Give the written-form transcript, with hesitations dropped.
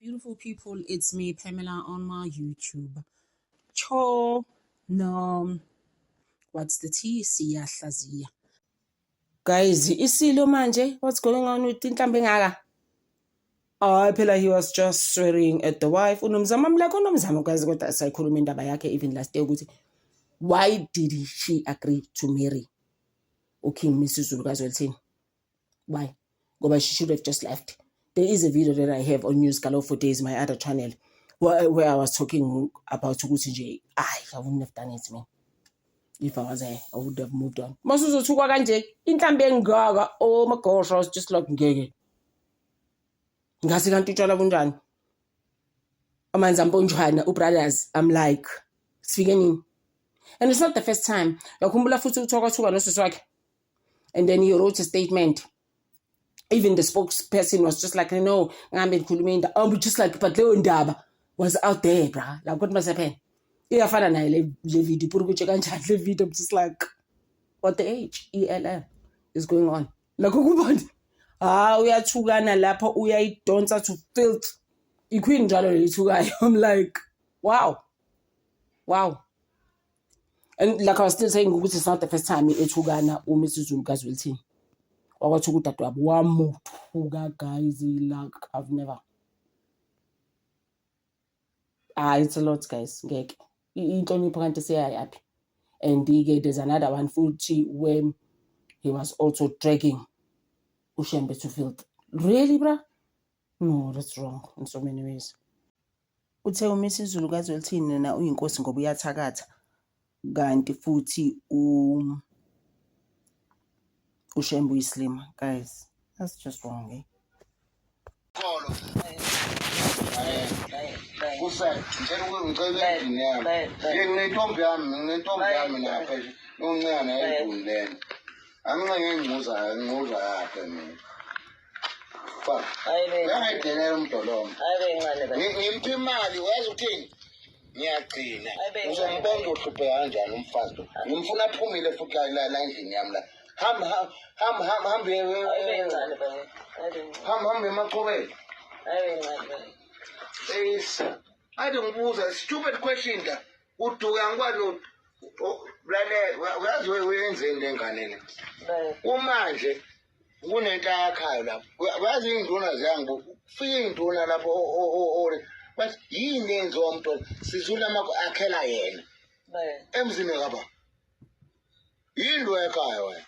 Beautiful people, it's me, Pamela, on my YouTube. Cho, no, what's the T? Siyahlaziya. Guys, isilo manje, what's going on with Inhlambe Ngaka? Phela he was just swearing at the wife. Unomzama mleko unomzama kwazi kodwa asayikhuluma indaba yakhe even last day ukuthi why did she agree to marry King Misuzulu kaZwelithini? Why? Ngoba she should have just left. There is a video that I have on News Galo for Days, my other channel, where I was talking about ukuthi nje, I wouldn't have done it, man. If I was there, I would have moved on. Masuzothukwa kanje, Inhlambe Ngaka, oh my gosh, I was just like ngeke. Ngase kanti utshwala bunjani? Amanzi amponjwana, ubrothers, I'm like, sifike nini? And it's not the first time. Yakhumbula futhi uthoka nosisi wakhe. And then he wrote a statement. Even the spokesperson was just like, no, I'm just like, but Leo Ndaba was out there, bruh. Like, what must happen? Yeah, I found a video, I'm just like, what the H ELL is going on? Like, we are Tugana Lapa, we are don't to filth. You couldn't try. I'm like, wow. And like I was still saying, this is not the first time Tugana or Mrs. Zulkazwiltin. Guys, like I've never. It's a lot, guys. To say and there's another one Fuji when he was also dragging Ushembe to filth. Really, bruh? No, that's wrong in so many ways. Uthe uMrs. Zulu kaZwelithini na uyinkosi ngoba uyathakatha kanti futhi Ushembe uyislima. Guys, that's just wrong, eh? Ngiyagcina uzombonga uhluphe kanjani umfazi ngimfuna aphumile futhi la endlini yami la hambe emachobeni ayingibuza stupid question la uduka ngikwalo lalela uyazi wenzeni lengane le kumanje kunento yakhayo lapho wazi induna ziyangibu kufika induna lapho but yini enzo umuntu sizula akhela yena emzini kaba yini lo ekhaya wena